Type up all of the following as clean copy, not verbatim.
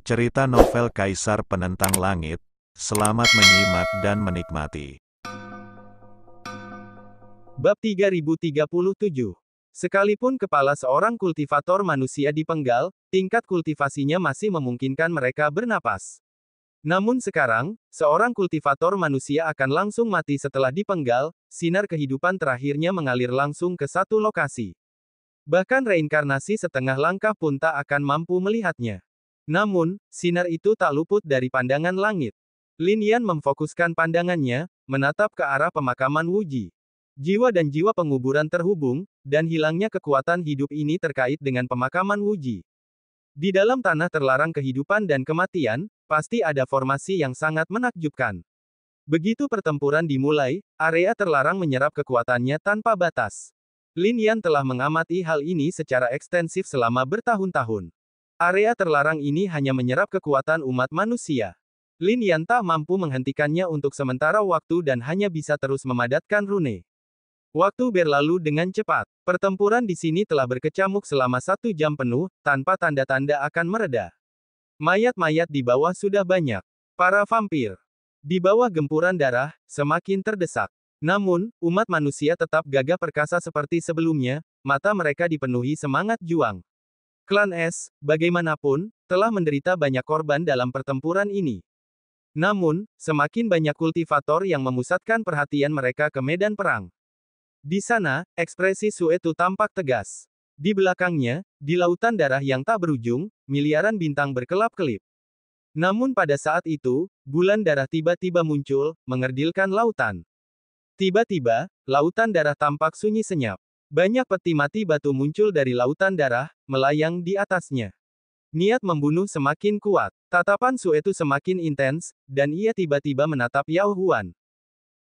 Cerita novel Kaisar Penentang Langit. Selamat menyimak dan menikmati. Bab 3037. Sekalipun kepala seorang kultivator manusia dipenggal, tingkat kultivasinya masih memungkinkan mereka bernapas. Namun sekarang, seorang kultivator manusia akan langsung mati setelah dipenggal, sinar kehidupan terakhirnya mengalir langsung ke satu lokasi. Bahkan reinkarnasi setengah langkah pun tak akan mampu melihatnya. Namun, sinar itu tak luput dari pandangan langit. Lin Yan memfokuskan pandangannya, menatap ke arah pemakaman Wuji. Jiwa dan jiwa penguburan terhubung, dan hilangnya kekuatan hidup ini terkait dengan pemakaman Wuji. Di dalam tanah terlarang kehidupan dan kematian, pasti ada formasi yang sangat menakjubkan. Begitu pertempuran dimulai, area terlarang menyerap kekuatannya tanpa batas. Lin Yan telah mengamati hal ini secara ekstensif selama bertahun-tahun. Area terlarang ini hanya menyerap kekuatan umat manusia. Lin Yan tak mampu menghentikannya untuk sementara waktu dan hanya bisa terus memadatkan rune. Waktu berlalu dengan cepat. Pertempuran di sini telah berkecamuk selama 1 jam penuh, tanpa tanda-tanda akan mereda. Mayat-mayat di bawah sudah banyak. Para vampir di bawah gempuran darah, semakin terdesak. Namun, umat manusia tetap gagah perkasa seperti sebelumnya, mata mereka dipenuhi semangat juang. Klan S, bagaimanapun, telah menderita banyak korban dalam pertempuran ini. Namun, semakin banyak kultivator yang memusatkan perhatian mereka ke medan perang. Di sana, ekspresi Suetu tampak tegas. Di belakangnya, di lautan darah yang tak berujung, miliaran bintang berkelap-kelip. Namun pada saat itu, bulan darah tiba-tiba muncul, mengerdilkan lautan. Tiba-tiba, lautan darah tampak sunyi senyap. Banyak peti mati batu muncul dari lautan darah, melayang di atasnya. Niat membunuh semakin kuat. Tatapan Suetu semakin intens, dan ia tiba-tiba menatap Yao Huan.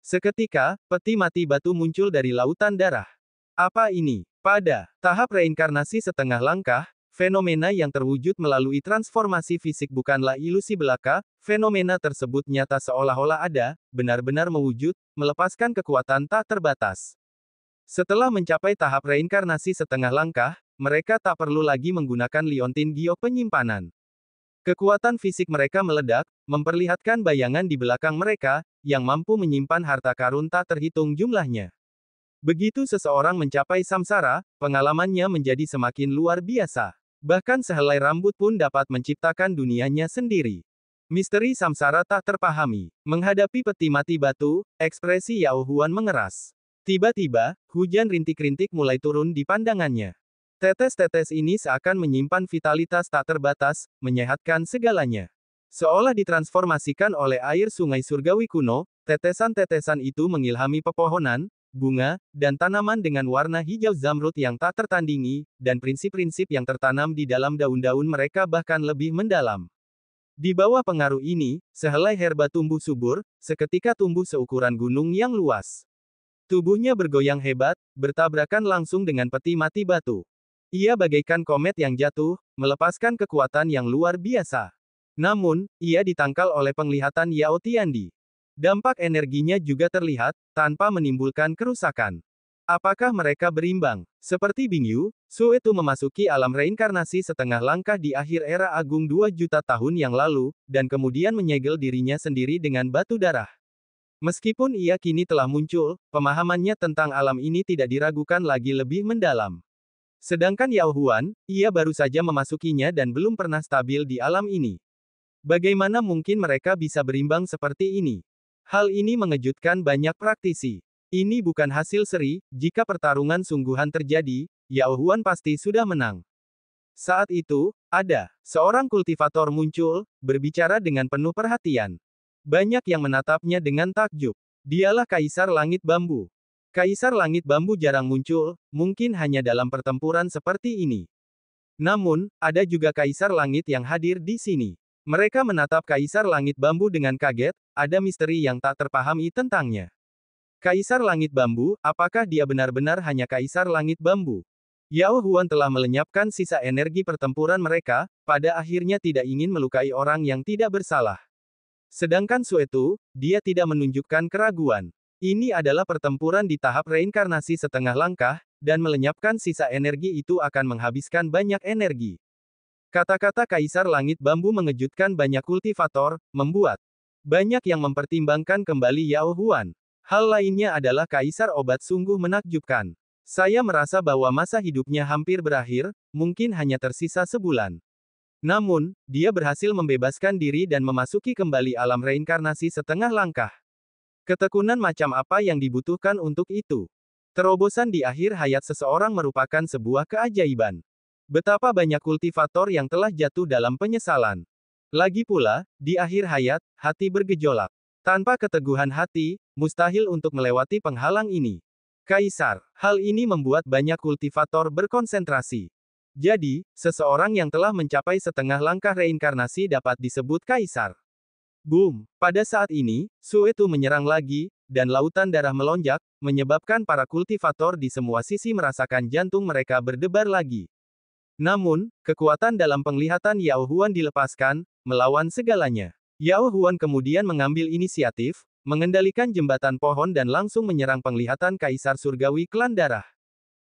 Seketika, peti mati batu muncul dari lautan darah. Apa ini? Pada tahap reinkarnasi setengah langkah, fenomena yang terwujud melalui transformasi fisik bukanlah ilusi belaka, fenomena tersebut nyata seolah-olah ada, benar-benar mewujud, melepaskan kekuatan tak terbatas. Setelah mencapai tahap reinkarnasi setengah langkah, mereka tak perlu lagi menggunakan liontin giok penyimpanan. Kekuatan fisik mereka meledak, memperlihatkan bayangan di belakang mereka, yang mampu menyimpan harta karun tak terhitung jumlahnya. Begitu seseorang mencapai samsara, pengalamannya menjadi semakin luar biasa. Bahkan sehelai rambut pun dapat menciptakan dunianya sendiri. Misteri samsara tak terpahami. Menghadapi peti mati batu, ekspresi Yao Huan mengeras. Tiba-tiba, hujan rintik-rintik mulai turun di pandangannya. Tetes-tetes ini seakan menyimpan vitalitas tak terbatas, menyehatkan segalanya. Seolah ditransformasikan oleh air sungai surgawi kuno, tetesan-tetesan itu mengilhami pepohonan, bunga, dan tanaman dengan warna hijau zamrud yang tak tertandingi, dan prinsip-prinsip yang tertanam di dalam daun-daun mereka bahkan lebih mendalam. Di bawah pengaruh ini, sehelai herba tumbuh subur, seketika tumbuh seukuran gunung yang luas. Tubuhnya bergoyang hebat, bertabrakan langsung dengan peti mati batu. Ia bagaikan komet yang jatuh, melepaskan kekuatan yang luar biasa. Namun, ia ditangkal oleh penglihatan Yao Tiandi. Dampak energinya juga terlihat, tanpa menimbulkan kerusakan. Apakah mereka berimbang? Seperti Bingyu, Suetu memasuki alam reinkarnasi setengah langkah di akhir era agung 2 juta tahun yang lalu, dan kemudian menyegel dirinya sendiri dengan batu darah. Meskipun ia kini telah muncul, pemahamannya tentang alam ini tidak diragukan lagi lebih mendalam. Sedangkan Yao Huan, ia baru saja memasukinya dan belum pernah stabil di alam ini. Bagaimana mungkin mereka bisa berimbang seperti ini? Hal ini mengejutkan banyak praktisi. Ini bukan hasil seri, jika pertarungan sungguhan terjadi, Yao Huan pasti sudah menang. Saat itu, ada seorang kultivator muncul, berbicara dengan penuh perhatian. Banyak yang menatapnya dengan takjub. Dialah Kaisar Langit Bambu. Kaisar Langit Bambu jarang muncul, mungkin hanya dalam pertempuran seperti ini. Namun, ada juga Kaisar Langit yang hadir di sini. Mereka menatap Kaisar Langit Bambu dengan kaget, ada misteri yang tak terpahami tentangnya. Kaisar Langit Bambu, apakah dia benar-benar hanya Kaisar Langit Bambu? Yao Huan telah melenyapkan sisa energi pertempuran mereka, pada akhirnya tidak ingin melukai orang yang tidak bersalah. Sedangkan Suetu, dia tidak menunjukkan keraguan. Ini adalah pertempuran di tahap reinkarnasi setengah langkah, dan melenyapkan sisa energi itu akan menghabiskan banyak energi. Kata-kata Kaisar Langit Bambu mengejutkan banyak kultivator, membuat banyak yang mempertimbangkan kembali Yao Huan. Hal lainnya adalah Kaisar Obat sungguh menakjubkan. Saya merasa bahwa masa hidupnya hampir berakhir, mungkin hanya tersisa sebulan. Namun, dia berhasil membebaskan diri dan memasuki kembali alam reinkarnasi setengah langkah. Ketekunan macam apa yang dibutuhkan untuk itu? Terobosan di akhir hayat seseorang merupakan sebuah keajaiban. Betapa banyak kultivator yang telah jatuh dalam penyesalan. Lagi pula, di akhir hayat, hati bergejolak. Tanpa keteguhan hati, mustahil untuk melewati penghalang ini. Kaisar, hal ini membuat banyak kultivator berkonsentrasi. Jadi, seseorang yang telah mencapai setengah langkah reinkarnasi dapat disebut kaisar. Boom! Pada saat ini, Suetu menyerang lagi, dan lautan darah melonjak, menyebabkan para kultivator di semua sisi merasakan jantung mereka berdebar lagi. Namun, kekuatan dalam penglihatan Yao Huan dilepaskan, melawan segalanya. Yao Huan kemudian mengambil inisiatif, mengendalikan jembatan pohon dan langsung menyerang penglihatan Kaisar Surgawi Klan Darah.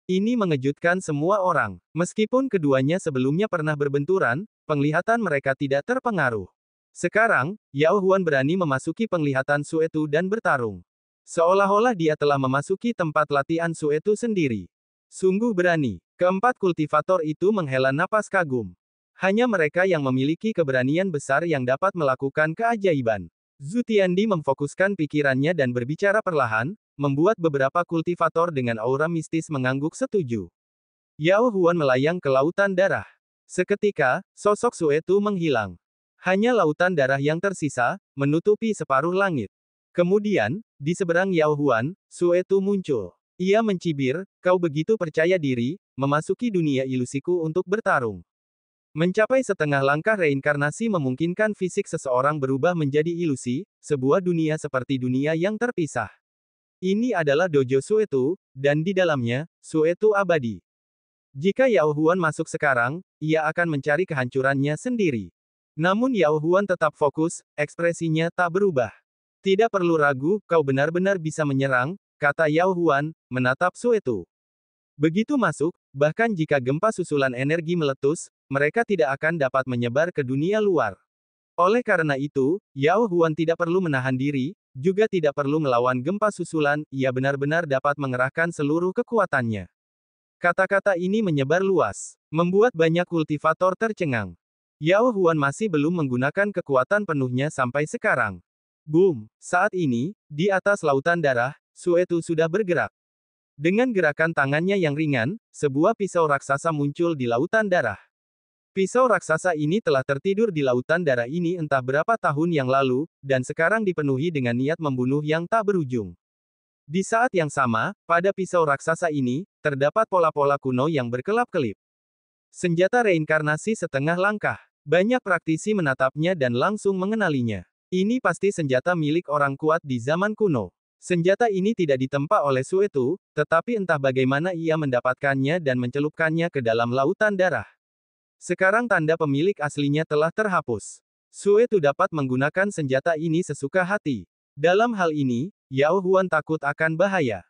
Ini mengejutkan semua orang. Meskipun keduanya sebelumnya pernah berbenturan, penglihatan mereka tidak terpengaruh. Sekarang, Yao Huan berani memasuki penglihatan Suetu dan bertarung. Seolah-olah dia telah memasuki tempat latihan Suetu sendiri. Sungguh berani. Keempat kultivator itu menghela napas kagum. Hanya mereka yang memiliki keberanian besar yang dapat melakukan keajaiban. Zhu Tiandi memfokuskan pikirannya dan berbicara perlahan, membuat beberapa kultivator dengan aura mistis mengangguk setuju. Yao Huan melayang ke lautan darah. Seketika, sosok Suetu menghilang. Hanya lautan darah yang tersisa, menutupi separuh langit. Kemudian, di seberang Yao Huan, Suetu muncul. Ia mencibir, "Kau begitu percaya diri, memasuki dunia ilusiku untuk bertarung." Mencapai setengah langkah reinkarnasi memungkinkan fisik seseorang berubah menjadi ilusi, sebuah dunia seperti dunia yang terpisah. Ini adalah dojo Suetu, dan di dalamnya, Suetu abadi. Jika Yao Huan masuk sekarang, ia akan mencari kehancurannya sendiri. Namun Yao Huan tetap fokus, ekspresinya tak berubah. "Tidak perlu ragu, kau benar-benar bisa menyerang," kata Yao Huan, menatap Suetu. Begitu masuk, bahkan jika gempa susulan energi meletus, mereka tidak akan dapat menyebar ke dunia luar. Oleh karena itu, Yao Huan tidak perlu menahan diri, juga tidak perlu melawan gempa susulan, ia benar-benar dapat mengerahkan seluruh kekuatannya. Kata-kata ini menyebar luas, membuat banyak kultivator tercengang. Yao Huan masih belum menggunakan kekuatan penuhnya sampai sekarang. Boom! Saat ini, di atas lautan darah, Suetu sudah bergerak. Dengan gerakan tangannya yang ringan, sebuah pisau raksasa muncul di lautan darah. Pisau raksasa ini telah tertidur di lautan darah ini entah berapa tahun yang lalu, dan sekarang dipenuhi dengan niat membunuh yang tak berujung. Di saat yang sama, pada pisau raksasa ini, terdapat pola-pola kuno yang berkelap-kelip. Senjata reinkarnasi setengah langkah. Banyak praktisi menatapnya dan langsung mengenalinya. Ini pasti senjata milik orang kuat di zaman kuno. Senjata ini tidak ditempa oleh Suetu, tetapi entah bagaimana ia mendapatkannya dan mencelupkannya ke dalam lautan darah. Sekarang tanda pemilik aslinya telah terhapus. Suetu dapat menggunakan senjata ini sesuka hati. Dalam hal ini, Yao Huan takut akan bahaya.